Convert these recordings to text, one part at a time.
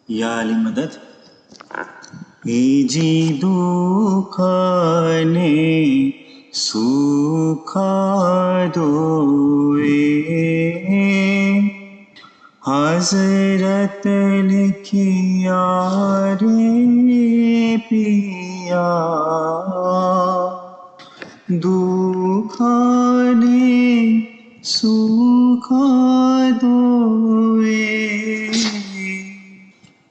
یا علی مدد. ایجی دکھانے سکھا دوئے حضرت لکھیا رے پیا دکھانے سکھا دوئے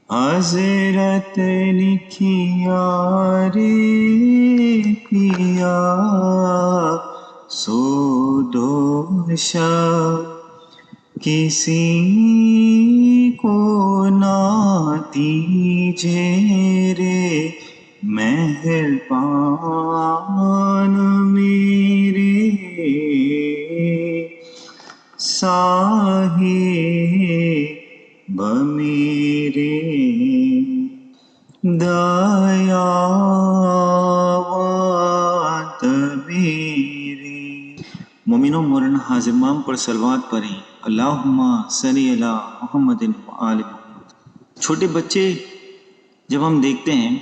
حضرت لکھیا رے پیا سو دوشا کسی کو نہ دیجے رے مہربان میرے صاحب میرے دایات میرے. مومنوں مولانا حاضر امام پر صلوات پڑھیں. اللہم صلی علی محمد و آل محمد. چھوٹے بچے جب ہم دیکھتے ہیں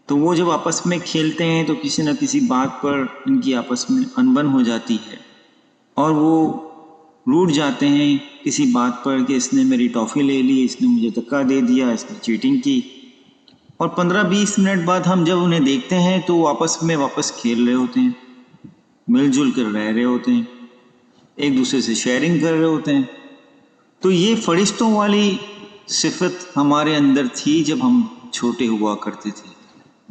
تو وہ جب آپس میں کھیلتے ہیں تو کسی نہ کسی بات پر ان کی آپس میں انبن ہو جاتی ہے اور وہ روٹ جاتے ہیں کسی بات پر کہ اس نے میری ٹافی لے لی، اس نے مجھے دھکا دے دیا، اس نے چیٹنگ کی. اور 15-20 منٹ بعد ہم جب انہیں دیکھتے ہیں تو وہ آپس میں واپس کھیل رہے ہوتے ہیں، مل جل کر رہ رہے ہوتے ہیں، ایک دوسرے سے شیئرنگ کر رہے ہوتے ہیں. تو یہ فرشتوں والی صفت ہمارے اندر تھی جب ہم چھوٹے ہوا کرتے تھے.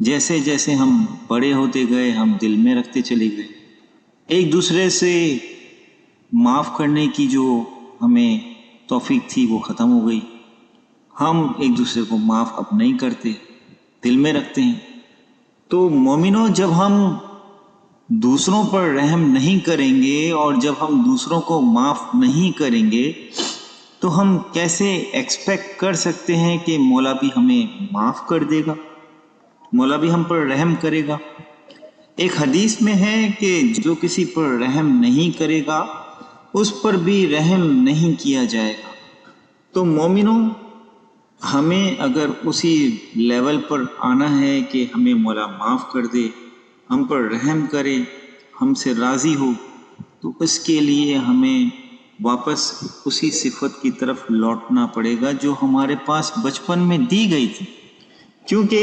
جیسے جیسے ہم بڑے ہوتے گئے ہم دل میں رکھتے چلے گئے. ایک دوسرے سے معاف کرنے کی جو ہمیں توفیق تھی وہ ختم ہو گئی. ہم ایک دوسرے کو معاف اب نہیں کرتے، دل میں رکھتے ہیں. تو مومنوں جب ہم دوسروں پر رحم نہیں کریں گے اور جب ہم دوسروں کو معاف نہیں کریں گے تو ہم کیسے ایکسپیکٹ کر سکتے ہیں کہ مولا بھی ہمیں معاف کر دے گا، مولا بھی ہم پر رحم کرے گا. ایک حدیث میں ہے کہ جو کسی پر رحم نہیں کرے گا اس پر بھی رحم نہیں کیا جائے گا. تو مومنوں ہمیں اگر اسی لیول پر آنا ہے کہ ہمیں مولا معاف کر دے، ہم پر رحم کرے، ہم سے راضی ہو، تو اس کے لیے ہمیں واپس اسی صفت کی طرف لوٹنا پڑے گا جو ہمارے پاس بچپن میں دی گئی تھی. کیونکہ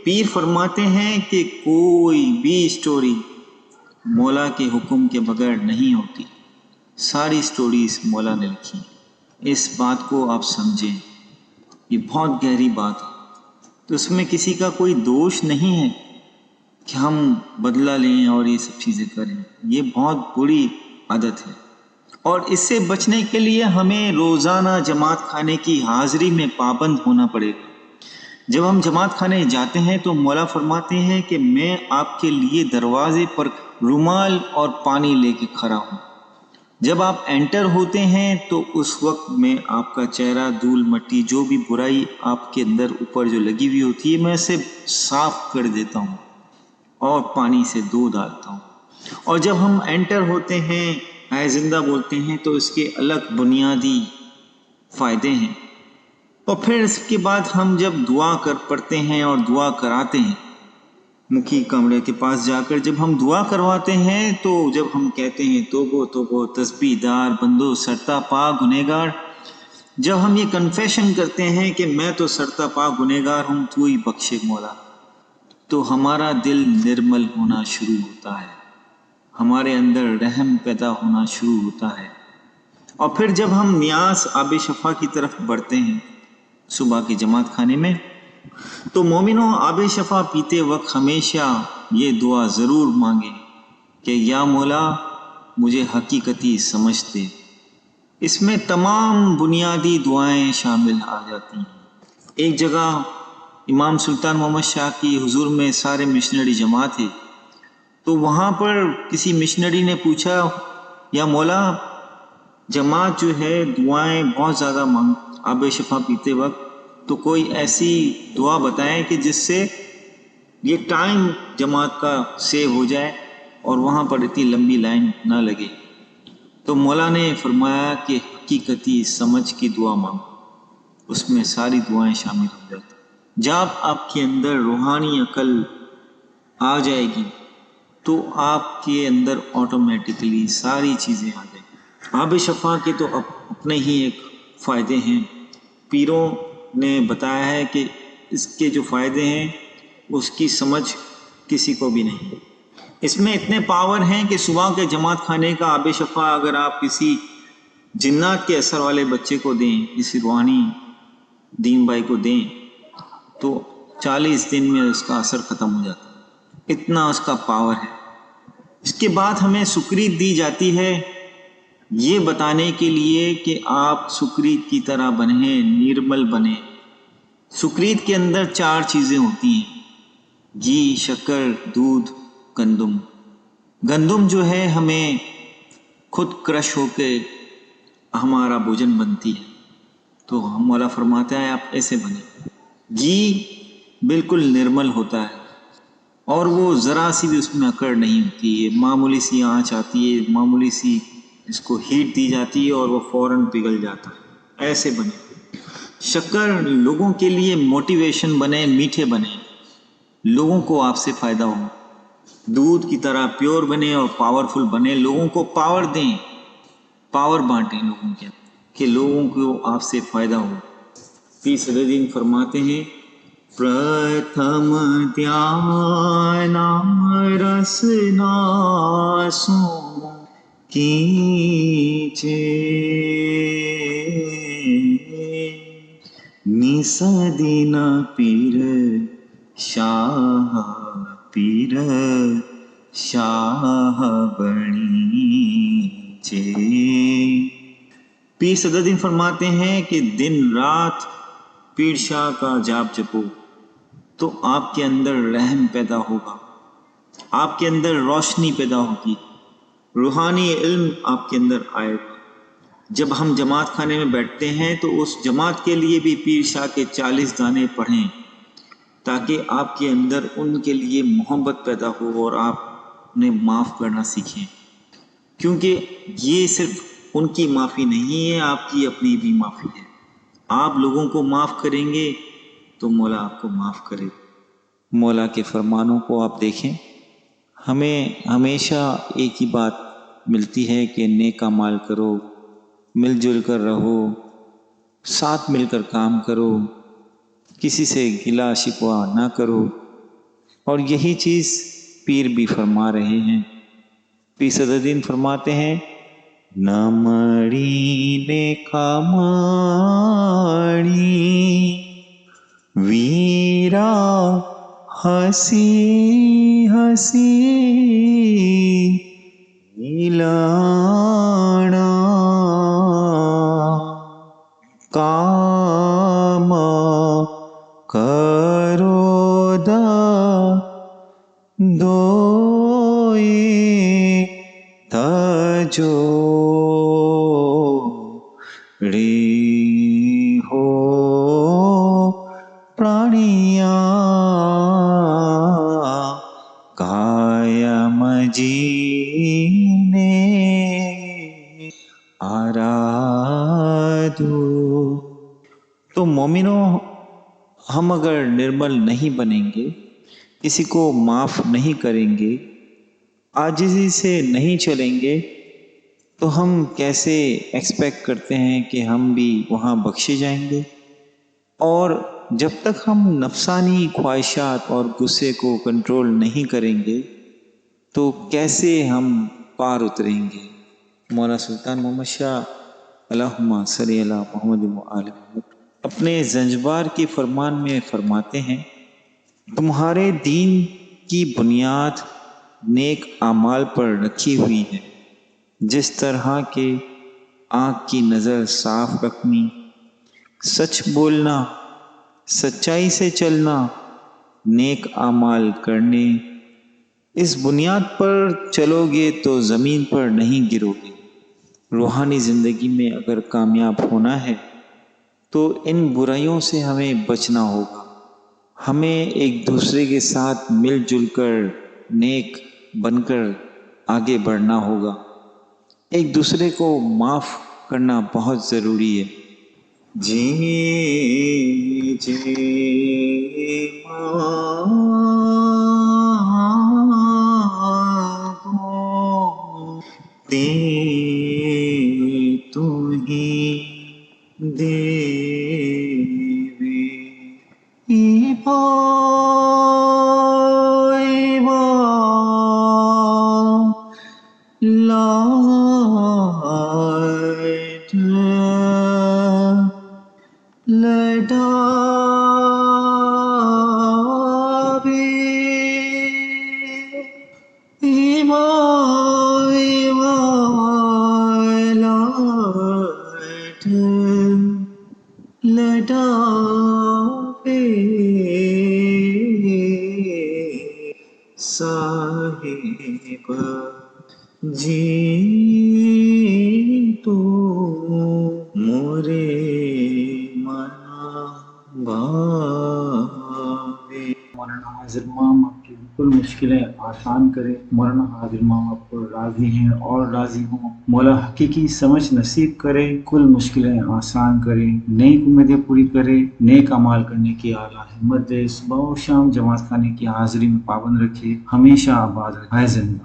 پیر فرماتے ہیں کہ کوئی بھی سٹوری مولا کے حکم کے بغیر نہیں ہوتی، ساری سٹوریز مولا نے لکھی. اس بات کو آپ سمجھیں، یہ بہت گہری بات ہے. تو اس میں کسی کا کوئی دوش نہیں ہے کہ ہم بدلہ لیں اور یہ سب چیزیں کریں. یہ بہت بری عادت ہے اور اس سے بچنے کے لیے ہمیں روزانہ جماعت خانے کی حاضری میں پابند ہونا پڑے گا. جب ہم جماعت خانے جاتے ہیں تو مولا فرماتے ہیں کہ میں آپ کے لیے دروازے پر رومال اور پانی لے کے کھڑا ہوں. جب آپ انٹر ہوتے ہیں تو اس وقت میں آپ کا چہرہ، دھول مٹی، جو بھی برائی آپ کے اندر اوپر جو لگی ہوئی ہوتی ہے میں اسے صاف کر دیتا ہوں اور پانی سے دھو ڈالتا ہوں. اور جب ہم انٹر ہوتے ہیں، اے زندہ بولتے ہیں تو اس کے الگ بنیادی فائدے ہیں. اور پھر اس کے بعد ہم جب دعا پڑھتے ہیں اور دعا کراتے ہیں، مکھی کمرے کے پاس جا کر جب ہم دعا کرواتے ہیں تو جب ہم کہتے ہیں توبو توبو تسبیح دار بندو سرتا پا گنہگار، جب ہم یہ کنفیشن کرتے ہیں کہ میں تو سرتا پا گنہگار ہوں، تو ہی بخشے مولا، تو ہمارا دل نرمل ہونا شروع ہوتا ہے، ہمارے اندر رحم پیدا ہونا شروع ہوتا ہے. اور پھر جب ہم نیاز آب شفا کی طرف بڑھتے ہیں صبح کی جماعت خانے میں، تو مومنوں آب شفا پیتے وقت ہمیشہ یہ دعا ضرور مانگیں کہ یا مولا مجھے حقیقتی سمجھ دے. اس میں تمام بنیادی دعائیں شامل آ جاتی ہیں. ایک جگہ امام سلطان محمد شاہ کی حضور میں سارے مشنری جمع تھے، تو وہاں پر کسی مشنری نے پوچھا یا مولا جماعت جو ہے دعائیں بہت زیادہ آب شفا پیتے وقت، تو کوئی ایسی دعا بتائیں کہ جس سے یہ ٹائم جماعت کا سیو ہو جائے اور وہاں پر اتنی لمبی لائن نہ لگے. تو مولا نے فرمایا کہ حقیقتی سمجھ کی دعا مانگو. اس میں ساری دعائیں شامل ہو جاتی ہیں۔ جب آپ کے اندر روحانی عقل آ جائے گی تو آپ کے اندر آٹومیٹکلی ساری چیزیں آ جائیں گی۔ آب شفا کے تو اپنے ہی ایک فائدے ہیں، پیروں نے بتایا ہے کہ اس کے جو فائدے ہیں اس کی سمجھ کسی کو بھی نہیں۔ اس میں اتنے پاور ہیں کہ صبح کے جماعت خانے کا آب شفا اگر آپ کسی جنات کے اثر والے بچے کو دیں، کسی روحانی دین بھائی کو دیں، تو 40 دن میں اس کا اثر ختم ہو جاتا ہے، اتنا اس کا پاور ہے۔ اس کے بعد ہمیں سکریت دی جاتی ہے یہ بتانے کے لیے کہ آپ سکریت کی طرح بنیں، نرمل بنیں۔ سکریت کے اندر 4 چیزیں ہوتی ہیں، گھی، شکر، دودھ، گندم۔ گندم جو ہے ہمیں خود کرش ہو کے ہمارا بھوجن بنتی ہے، تو ہم مولا فرماتا ہے آپ ایسے بنیں۔ گھی بالکل نرمل ہوتا ہے اور وہ ذرا سی بھی اس میں اکڑ نہیں ہوتی ہے، معمولی سی آنچ آتی ہے، معمولی سی اس کو ہیٹ دی جاتی ہے اور وہ فوراً پگھل جاتا ہے، ایسے بنے۔ شکر لوگوں کے لیے موٹیویشن بنے، میٹھے بنے، لوگوں کو آپ سے فائدہ ہو۔ دودھ کی طرح پیور بنے اور پاورفل بنے، لوگوں کو پاور دیں، پاور بانٹیں لوگوں کے کہ لوگوں کو آپ سے فائدہ ہو۔ پیر صدرالدین فرماتے ہیں پرتھم دھیان رسنا سو کیجے نسدن پیر شاہ پیر شاہ بنیجے۔ پیر صدرالدین فرماتے ہیں کہ دن رات پیر شاہ کا جاپ جپو تو آپ کے اندر رحم پیدا ہوگا، آپ کے اندر روشنی پیدا ہوگی، روحانی علم آپ کے اندر آئے گا۔ جب ہم جماعت خانے میں بیٹھتے ہیں تو اس جماعت کے لیے بھی پیر شاہ کے 40 گانے پڑھیں تاکہ آپ کے اندر ان کے لیے محبت پیدا ہو اور آپ انہیں معاف کرنا سیکھیں، کیونکہ یہ صرف ان کی معافی نہیں ہے، آپ کی اپنی بھی معافی ہے۔ آپ لوگوں کو معاف کریں گے تو مولا آپ کو معاف کرے گا۔ مولا کے فرمانوں کو آپ دیکھیں، ہمیں ہمیشہ ایک ہی بات ملتی ہے کہ نیک اعمال کرو، مل جل کر رہو، ساتھ مل کر کام کرو، کسی سے گلہ شکوہ نہ کرو، اور یہی چیز پیر بھی فرما رہے ہیں۔ پیر صدرالدین فرماتے ہیں نمڑی نے کماڑی ویرا ہسی ہسی لانا کام کرو دا دوئے تجو ری ہو پرانیا کائم جینے آرادو۔ تو مومنوں، ہم اگر نرمل نہیں بنیں گے، کسی کو معاف نہیں کریں گے، عاجزی سے نہیں چلیں گے، تو ہم کیسے ایکسپیکٹ کرتے ہیں کہ ہم بھی وہاں بخشے جائیں گے؟ اور جب تک ہم نفسانی خواہشات اور غصے کو کنٹرول نہیں کریں گے تو کیسے ہم پار اتریں گے؟ مولا سلطان محمد شاہ اللہم صلی علی محمد و آل محمد اپنے زنجبار کے فرمان میں فرماتے ہیں تمہارے دین کی بنیاد نیک اعمال پر رکھی ہوئی ہے، جس طرح کہ آنکھ کی نظر صاف رکھنی، سچ بولنا، سچائی سے چلنا، نیک اعمال کرنے۔ اس بنیاد پر چلو گے تو زمین پر نہیں گرو گے۔ روحانی زندگی میں اگر کامیاب ہونا ہے تو ان برائیوں سے ہمیں بچنا ہوگا، ہمیں ایک دوسرے کے ساتھ مل جل کر نیک بن کر آگے بڑھنا ہوگا، ایک دوسرے کو معاف کرنا بہت ضروری ہے۔ جے مانگو دے تو ہی دیوے ایبا ایبا light let be Eva, Eva, light let be Sahib جی تو مورے منا بھاوے مولانا حاضر امام آپ کی بالکل مشکلیں آسان کرے. مولانا حاضر امام آپ پر راضی ہیں اور راضی ہوں. مولا حقیقی سمجھ نصیب کرے, کل مشکلیں آسان کرے, نیک امیدیں پوری کرے, نیک اعمال کرنے کی اعلیٰ ہمت دے, صبح و شام جماعت خانے کی حاضری میں پابند رکھے, ہمیشہ آباد رکھے. زندہ